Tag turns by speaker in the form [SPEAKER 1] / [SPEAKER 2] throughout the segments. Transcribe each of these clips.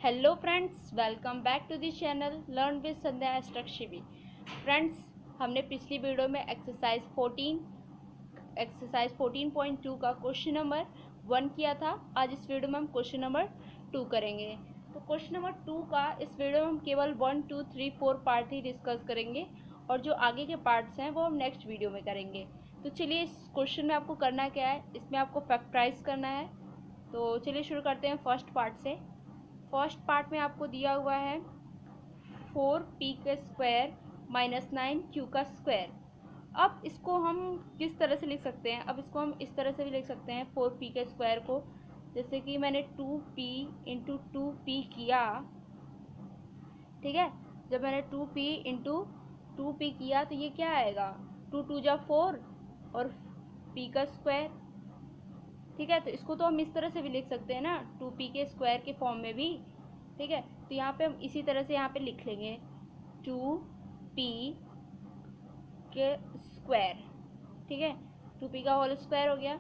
[SPEAKER 1] Hello friends, welcome back to this channel learn with Sandhya Shivi. Friends, हमने पिछली video में exercise 14.2 का क्वेश्चन नंबर 1 किया था। आज इस वीडियो में हम क्वेश्चन नंबर 2 करेंगे। तो क्वेश्चन नंबर 2 का इस वीडियो में हम केवल 1, 2, 3, 4 पार्ट ही डिस्कस करेंगे और जो आगे के पार्ट्स हैं वो हम नेक्स्ट वीडियो में करेंगे। तो चलिए, इस क्वेश्चन में आपको करना क्या है, इसमें आपको फैक्टराइज करना है। तो चलिए शुरू करते हैं फर्स्ट पार्ट से। फर्स्ट पार्ट में आपको दिया हुआ है 4p का स्क्वायर माइनस 9q का स्क्वायर। अब इसको हम किस तरह से लिख सकते हैं? अब इसको हम इस तरह से भी लिख सकते हैं 4p के स्क्वायर को, जैसे कि मैंने 2p इंटू 2p किया। ठीक है, जब मैंने 2p इंटू 2p किया तो ये क्या आएगा, 2 2 जा 4 और p का स्क्वायर। ठीक है, तो इसको तो हम इस तरह से भी लिख सकते हैं ना, 2p के स्क्वायर के फॉर्म में भी। ठीक है, तो यहाँ पे हम इसी तरह से यहाँ पे लिख लेंगे 2p के स्क्वायर। ठीक है, 2p का होल स्क्वायर हो गया।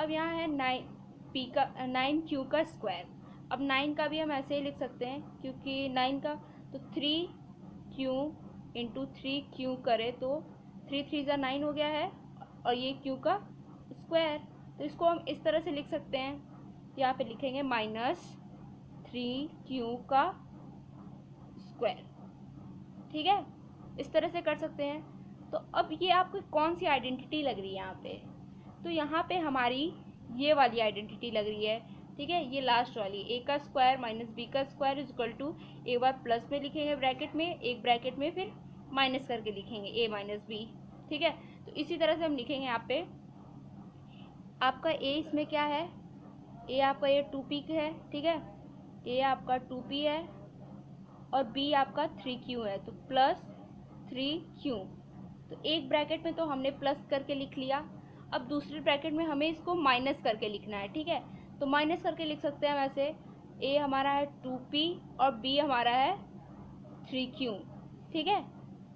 [SPEAKER 1] अब यहाँ है 9q का स्क्वायर। अब 9 का भी हम ऐसे ही लिख सकते हैं, क्योंकि 9 का तो 3q इंटू 3q करें तो 3 3 जा 9 हो गया है, और ये q का स्क्वायर। तो इसको हम इस तरह से लिख सकते हैं, यहाँ पे लिखेंगे -3q का स्क्वायर। ठीक है, इस तरह से कर सकते हैं। तो अब ये आपको कौन सी आइडेंटिटी लग रही है यहाँ पे? तो यहाँ पे हमारी ये वाली आइडेंटिटी लग रही है। ठीक है, ये लास्ट वाली, a का स्क्वायर माइनस b का स्क्वायर इज इक्वल टू, एक बार प्लस में लिखेंगे ब्रैकेट में, एक ब्रैकेट में फिर माइनस करके लिखेंगे a माइनस बी। ठीक है, तो इसी तरह से हम लिखेंगे यहाँ पे। आपका a इसमें क्या है, a आपका ये 2p है। ठीक है, a आपका 2p है और b आपका 3q है, तो प्लस 3q। तो एक ब्रैकेट में तो हमने प्लस करके लिख लिया, अब दूसरे ब्रैकेट में हमें इसको माइनस करके लिखना है। ठीक है, तो माइनस करके लिख सकते हैं वैसे, a हमारा है 2p और b हमारा है 3q। ठीक है,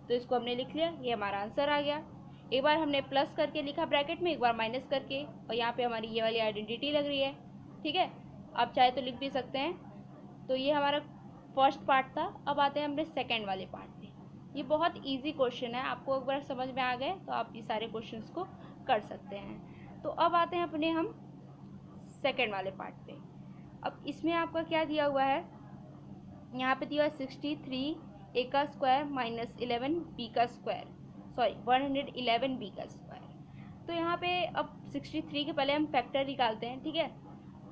[SPEAKER 1] तो इसको हमने लिख लिया, ये हमारा आंसर आ गया। एक बार हमने प्लस करके लिखा ब्रैकेट में, एक बार माइनस करके, और यहाँ पे हमारी ये वाली आइडेंटिटी लग रही है। ठीक है, आप चाहे तो लिख भी सकते हैं। तो ये हमारा फर्स्ट पार्ट था। अब आते हैं अपने सेकेंड वाले पार्ट पे। ये बहुत इजी क्वेश्चन है, आपको एक बार समझ में आ गए तो आप ये सारे क्वेश्चंस को कर सकते हैं। तो अब आते हैं अपने हम सेकेंड वाले पार्ट पे। अब इसमें आपका क्या दिया हुआ है, यहाँ पे दिया है 63 a का स्क्वायर माइनस 11 b का स्क्वायर, सॉरी 111 b का स्क्वायर। तो यहाँ पे अब 63 के पहले हम फैक्टर निकालते हैं। ठीक है,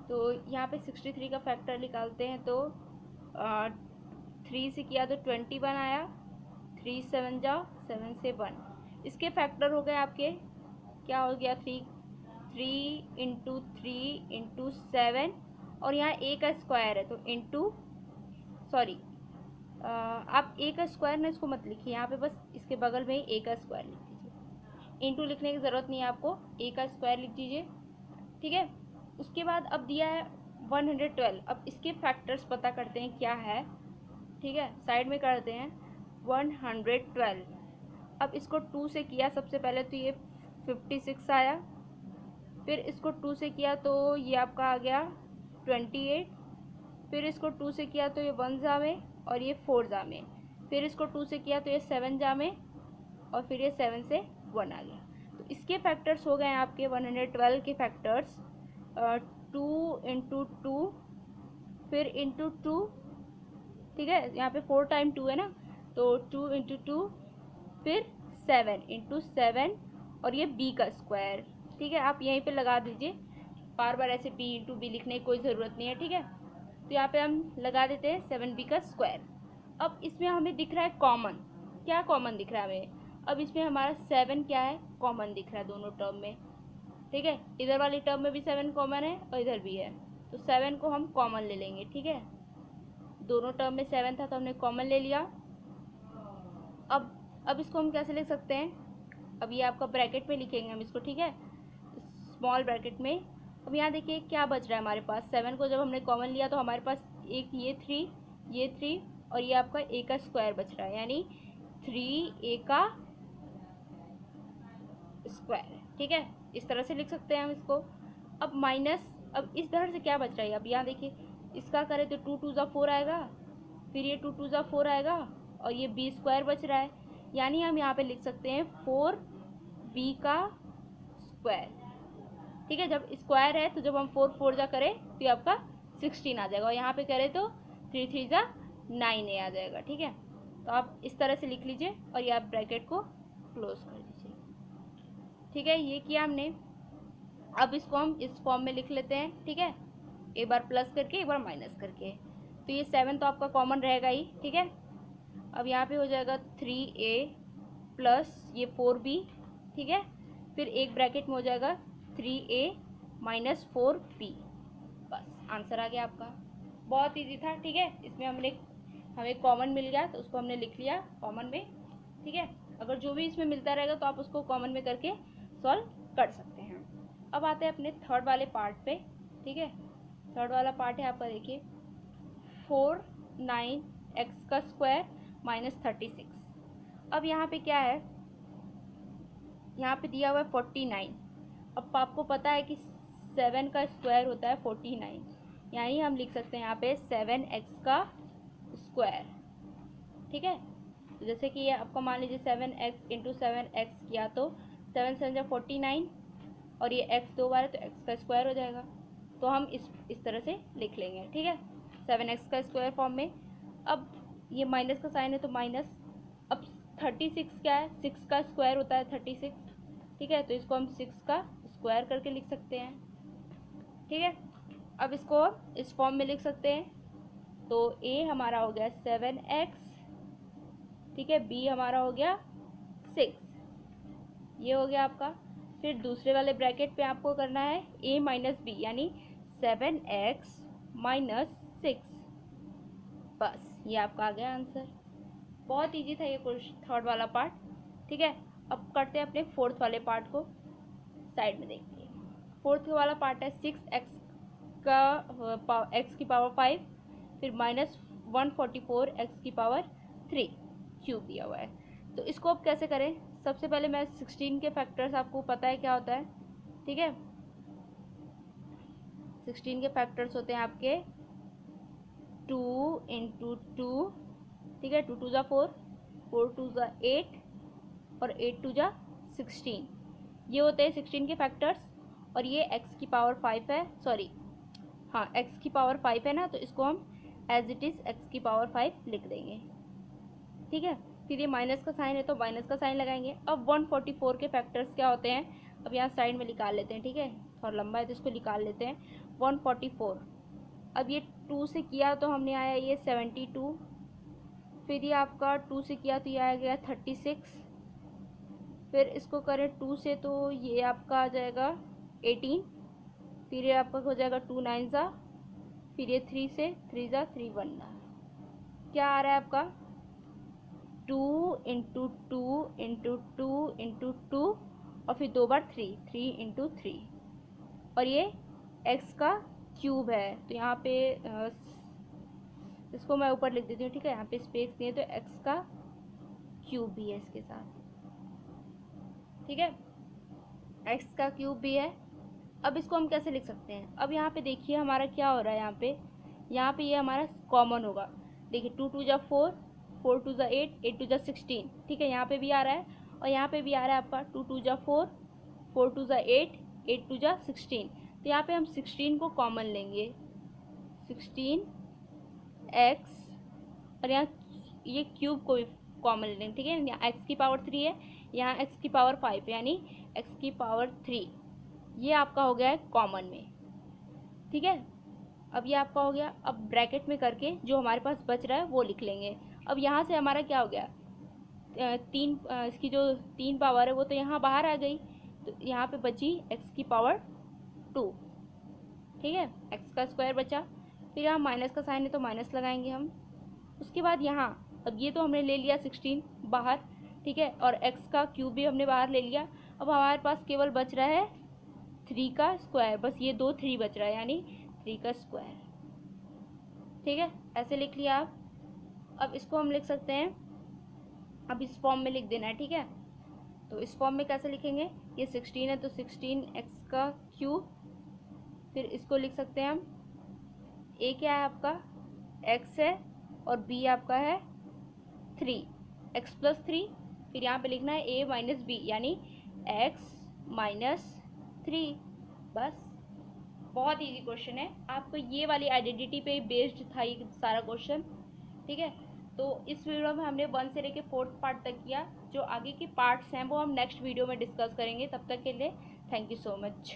[SPEAKER 1] तो यहाँ पे 63 का फैक्टर निकालते हैं, तो 3 से किया तो 21 आया, 3 7 जाओ 7 से 1। इसके फैक्टर हो गए आपके, क्या हो गया, 3 इंटू 3 इंटू 7, और यहाँ a का स्क्वायर है तो इंटू, सॉरी आप a का स्क्वायर ना इसको मत लिखिए, यहाँ पे बस इसके बगल में ही a का स्क्वायर लिख दीजिए, इंटू लिखने की ज़रूरत नहीं है आपको, a का स्क्वायर लिख दीजिए। ठीक है, उसके बाद अब दिया है 112। अब इसके फैक्टर्स पता करते हैं क्या है। ठीक है, साइड में करते हैं 112। अब इसको 2 से किया सबसे पहले तो ये 56 आया, फिर इसको 2 से किया तो ये आपका आ गया 28, फिर इसको 2 से किया तो ये 1 जामे और ये 4 जामे, फिर इसको 2 से किया तो ये 7 जामे और फिर ये 7 से 1 आ गया। तो इसके फैक्टर्स हो गए हैं आपके 112 के फैक्टर्स, 2 इंटू 2 फिर इंटू 2। ठीक है, यहाँ पे 4 टाइम 2 है ना, तो 2 इंटू 2 फिर 7 इंटू 7 और ये b का स्क्वायर। ठीक है, आप यहीं पे लगा दीजिए, बार बार ऐसे b इंटू बी लिखने की कोई ज़रूरत नहीं है। ठीक है, तो यहाँ पे हम लगा देते हैं 7b का स्क्वायर। अब इसमें हमें दिख रहा है कॉमन, क्या कॉमन दिख रहा है हमें? अब इसमें हमारा 7 क्या है, कॉमन दिख रहा है दोनों टर्म में। ठीक है, इधर वाली टर्म में भी 7 कॉमन है और इधर भी है, तो 7 को हम कॉमन ले लेंगे। ठीक है, दोनों टर्म में 7 था तो हमने कॉमन ले लिया। अब इसको हम कैसे लिख सकते हैं? अब ये आपका ब्रैकेट में लिखेंगे हम इसको। ठीक है, स्मॉल ब्रैकेट में। अब यहाँ देखिए क्या बच रहा है हमारे पास, 7 को जब हमने कॉमन लिया तो हमारे पास एक ये 3 और ये आपका a का स्क्वायर बच रहा है, यानी 3a का स्क्वायर। ठीक है, इस तरह से लिख सकते हैं हम इसको। अब माइनस, अब इस तरह से क्या बच रहा है, अब यहाँ देखिए इसका करें तो 2 2 4 आएगा, फिर ये 2 2 4 आएगा और ये बी स्क्वायर बच रहा है, यानी हम यहाँ पे लिख सकते हैं 4b का स्क्वायर। ठीक है, जब स्क्वायर है तो जब हम 4 4 जा करें तो ये आपका 16 आ जाएगा, और यहाँ पे करें तो 3 3 जा 9a आ जाएगा। ठीक है, तो आप इस तरह से लिख लीजिए और ये आप ब्रैकेट को क्लोज कर दीजिए। ठीक है, ये किया हमने। अब इसको हम इस फॉर्म में लिख लेते हैं। ठीक है, एक बार प्लस करके एक बार माइनस करके, तो ये 7 तो आपका कॉमन रहेगा ही। ठीक है, अब यहाँ पे हो जाएगा 3a प्लस ये 4b। ठीक है, फिर एक ब्रैकेट में हो जाएगा 3a माइनस 4b। बस आंसर आ गया आपका। बहुत इजी था। ठीक है, इसमें हमें कॉमन मिल गया तो उसको हमने लिख लिया कॉमन में। ठीक है, अगर जो भी इसमें मिलता रहेगा तो आप उसको कॉमन में करके सॉल्व कर सकते हैं। अब आते हैं अपने थर्ड वाले पार्ट पे। ठीक है, थर्ड वाला पार्ट है आपका, देखिए 4 9x का स्क्वायर माइनस 36। अब यहाँ पे क्या है, यहाँ पे दिया हुआ है 49। अब आपको पता है कि 7 का स्क्वायर होता है 49, यानी हम लिख सकते हैं यहाँ पे 7x का स्क्वायर। ठीक है, तो जैसे कि ये आपका मान लीजिए 7x इंटू 7x किया तो 7 7 जा 49 और ये x 2 बार है तो x का स्क्वायर हो जाएगा, तो हम इस तरह से लिख लेंगे। ठीक है, 7x का स्क्वायर फॉर्म में। अब ये माइनस का साइन है तो माइनस। अब 36 क्या है, 6 का स्क्वायर होता है 36। ठीक है, तो इसको हम 6 का स्क्वायर करके लिख सकते हैं। ठीक है, अब इसको इस फॉर्म में लिख सकते हैं, तो a हमारा हो गया 7x। ठीक है, b हमारा हो गया 6, ये हो गया आपका। फिर दूसरे वाले ब्रैकेट पे आपको करना है a माइनस बी, यानी 7x माइनस 6। बस ये आपका आ गया आंसर। बहुत इजी था ये थर्ड वाला पार्ट। ठीक है, अब करते हैं अपने फोर्थ वाले पार्ट को, साइड में देखते हैं। फोर्थ वाला पार्ट है 6x का x की पावर 5, फिर माइनस 144 x की पावर 3 क्यूब दिया हुआ है। तो इसको अब कैसे करें, सबसे पहले मैं 16 के फैक्टर्स, आपको पता है क्या होता है। ठीक है, 16 के फैक्टर्स होते हैं आपके 2 इंटू 2। ठीक है, 2 2 जा 4, 4 2 जा 8 और 8 2 जा 16, ये होते हैं 16 के फैक्टर्स। और ये x की पावर 5 है, सॉरी हाँ x की पावर 5 है ना, तो इसको हम एज इट इज़ x की पावर 5 लिख देंगे। ठीक है, फिर ये माइनस का साइन है तो माइनस का साइन लगाएंगे। अब 144 के फैक्टर्स क्या होते हैं, अब यहाँ साइड में निकाल लेते हैं। ठीक है, थोड़ा लंबा है तो इसको निकाल लेते हैं। 144, अब ये 2 से किया तो हमने आया ये 72, फिर ये आपका 2 से किया तो ये आ गया 36, फिर इसको करें 2 से तो ये आपका आ जाएगा 18, फिर ये आपका हो जाएगा 2 9 ज़ा, फिर ये 3 से 3 ज़ा 3 1 क्या आ रहा है आपका 2 इंटू 2 इंटू 2 इंटू 2 और फिर 2 बार 3 3 इंटू 3, और ये x का क्यूब है तो यहाँ पे इसको मैं ऊपर लिख देती हूँ। ठीक है, यहाँ पे स्पेस दिए तो x का क्यूब भी है इसके साथ। ठीक है, x का क्यूब भी है। अब इसको हम कैसे लिख सकते हैं, अब यहाँ पे देखिए हमारा क्या हो रहा है, यहाँ पे ये हमारा कॉमन होगा। देखिए 2 2 जा 4, 4 2 जा 8, 8 2 जा 16। ठीक है, यहाँ पे भी आ रहा है और यहाँ पे भी आ रहा है आपका 2 2 जा 4, 4 2 जा 8, 8 2 जा 16। तो यहाँ पे हम 16 को कॉमन लेंगे, 16x, और यहाँ ये क्यूब को भी कॉमन लेंगे। ठीक है, यहाँ x की पावर 3 है, यहाँ x की पावर 5 यानी x की पावर 3, ये आपका हो गया है कॉमन में। ठीक है, अब ये आपका हो गया। अब ब्रैकेट में करके जो हमारे पास बच रहा है वो लिख लेंगे। अब यहाँ से हमारा क्या हो गया, इसकी जो 3 पावर है वो तो यहाँ बाहर आ गई, तो यहाँ पे बची x की पावर 2। ठीक है, x का स्क्वायर बचा, फिर यहाँ माइनस का साइन है तो माइनस लगाएंगे हम। उसके बाद यहाँ अब ये तो हमने ले लिया 16 बाहर। ठीक है, और x का क्यूब भी हमने बाहर ले लिया। अब हमारे पास केवल बच रहा है 3 का स्क्वायर, बस ये 2 3 बच रहा है यानी 3 का स्क्वायर। ठीक है, ऐसे लिख लिया आप। अब इसको हम लिख सकते हैं, अब इस फॉर्म में लिख देना है। ठीक है, तो इस फॉर्म में कैसे लिखेंगे, ये 16 है तो 16x का क्यूब, फिर इसको लिख सकते हैं हम ए क्या है आपका, एक्स है, और बी आपका है 3, एक्स प्लस 3, फिर यहाँ पे लिखना है ए माइनस बी, यानी एक्स माइनस 3। बस, बहुत इजी क्वेश्चन है, आपको ये वाली आइडेंटिटी पे बेस्ड था ये सारा क्वेश्चन। ठीक है, तो इस वीडियो में हमने 1 से लेके 4th पार्ट तक किया। जो आगे के पार्ट्स हैं वो हम नेक्स्ट वीडियो में डिस्कस करेंगे। तब तक के लिए थैंक यू सो मच।